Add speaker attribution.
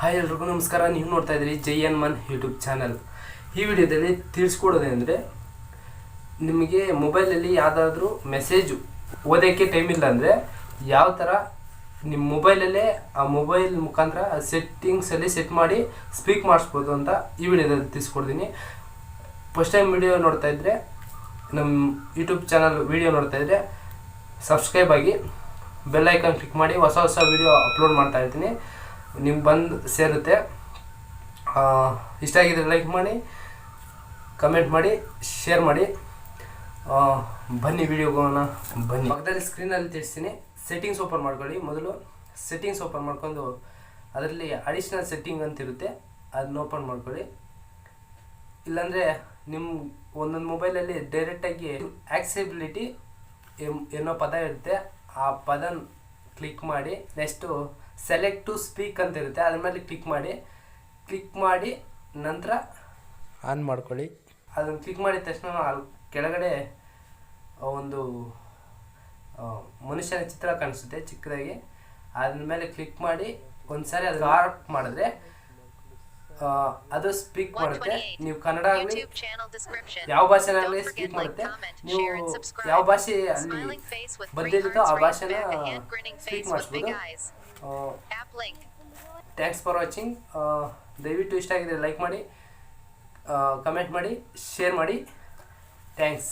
Speaker 1: Hi ಎಲ್ರಿಗೂ ನಮಸ್ಕಾರ. ನೀವು ನೋಡ್ತಾ ಇದ್ದೀರಿ ಜೈ ಹನುಮಾನ್ ಯೂಟ್ಯೂಬ್ ಚಾನಲ್. ಈ ವಿಡಿಯೋದಲ್ಲಿ ತಿಳಿಸ್ಕೊಡೋದೇನೆಂದರೆ, ನಿಮಗೆ ಮೊಬೈಲಲ್ಲಿ ಯಾವುದಾದ್ರೂ ಮೆಸೇಜು ಓದೋಕ್ಕೆ ಟೈಮ್ ಇಲ್ಲ ಅಂದರೆ ಯಾವ ಥರ ನಿಮ್ಮ ಮೊಬೈಲಲ್ಲೇ ಆ ಮೊಬೈಲ್ ಮುಖಾಂತರ ಸೆಟ್ಟಿಂಗ್ಸಲ್ಲಿ ಸೆಟ್ ಮಾಡಿ ಸ್ಪೀಕ್ ಮಾಡಿಸ್ಬೋದು ಅಂತ ಈ ವಿಡಿಯೋದಲ್ಲಿ ತಿಳಿಸ್ಕೊಡ್ತೀನಿ. ಫಸ್ಟ್ ಟೈಮ್ ವಿಡಿಯೋ ನೋಡ್ತಾ ಇದ್ದರೆ, ನಮ್ಮ ಯೂಟ್ಯೂಬ್ ಚಾನಲ್ ವಿಡಿಯೋ ನೋಡ್ತಾ ಇದ್ದರೆ ಸಬ್ಸ್ಕ್ರೈಬ್ ಆಗಿ ಬೆಲ್ ಐಕಾನ್ ಕ್ಲಿಕ್ ಮಾಡಿ. ಹೊಸ ಹೊಸ ವಿಡಿಯೋ ಅಪ್ಲೋಡ್ ಮಾಡ್ತಾ ಇರ್ತೀನಿ, ನಿಮ್ಗೆ ಬಂದು ಸೇರುತ್ತೆ. ಇಷ್ಟ ಆಗಿದ್ರೆ ಲೈಕ್ ಮಾಡಿ, ಕಮೆಂಟ್ ಮಾಡಿ, ಶೇರ್ ಮಾಡಿ. ಬನ್ನಿ ವಿಡಿಯೋಗೋಣ. ಬನ್ನಿ, ಪಕ್ಕದಲ್ಲಿ ಸ್ಕ್ರೀನಲ್ಲಿ ತಿಳಿಸ್ತೀನಿ. ಸೆಟ್ಟಿಂಗ್ಸ್ ಓಪನ್ ಮಾಡ್ಕೊಳ್ಳಿ. ಮೊದಲು ಸೆಟ್ಟಿಂಗ್ಸ್ ಓಪನ್ ಮಾಡ್ಕೊಂಡು ಅದರಲ್ಲಿ ಅಡಿಷ್ನಲ್ ಸೆಟ್ಟಿಂಗ್ ಅಂತ ಇರುತ್ತೆ, ಅದನ್ನ ಓಪನ್ ಮಾಡ್ಕೊಳ್ಳಿ. ಇಲ್ಲಾಂದರೆ ನಿಮ್ಮ ಒಂದೊಂದು ಮೊಬೈಲಲ್ಲಿ ಡೈರೆಕ್ಟಾಗಿ ಆಕ್ಸೆಬಿಲಿಟಿ ಏನೋ ಪದ ಇರುತ್ತೆ, ಆ ಪದನ ಕ್ಲಿಕ್ ಮಾಡಿ ನೆಕ್ಸ್ಟು ಸೆಲೆಕ್ಟ್ ಟು ಸ್ಪೀಕ್ ಅಂತ ಇರುತ್ತೆ, ಅದ್ರ ಮೇಲೆ ಕ್ಲಿಕ್ ಮಾಡಿ ನಂತರ ಆನ್ ಮಾಡ್ಕೊಳ್ಳಿ. ಅದನ್ನು ಕ್ಲಿಕ್ ಮಾಡಿದ ತಕ್ಷಣ ಅಲ್ಲಿ ಕೆಳಗಡೆ ಒಂದು ಮನುಷ್ಯನ ಚಿತ್ರ ಕಾಣಿಸುತ್ತೆ ಚಿಕ್ಕದಾಗಿ. ಅದ್ರ ಮೇಲೆ ಕ್ಲಿಕ್ ಮಾಡಿ ಒಂದು ಸಾರಿ ಅದು ಆಫ್ ಮಾಡಿದ್ರೆ ಅದು ಸ್ಪೀಕ್ ಮಾಡುತ್ತೆ. ನೀವು ಕನ್ನಡ ಆಗಲಿ ಯಾವ ಭಾಷೆನಾಗಲಿ ಸ್ಪೀಕ್ ಮಾಡುತ್ತೆ. ನೀವು ಯಾವ ಭಾಷೆ ಅಲ್ಲಿ ಬಂದಿರುತ್ತೋ ಆ ಭಾಷೆನ ಸ್ಪೀಕ್ ಮಾಡಿಸ್ಬೋದು. Thanks for watching. ದಯವಿಟ್ಟು ಇಷ್ಟ ಆಗಿದ್ರೆ ಲೈಕ್ ಮಾಡಿ, ಕಮೆಂಟ್ ಮಾಡಿ, ಶೇರ್ ಮಾಡಿ. ಥ್ಯಾಂಕ್ಸ್.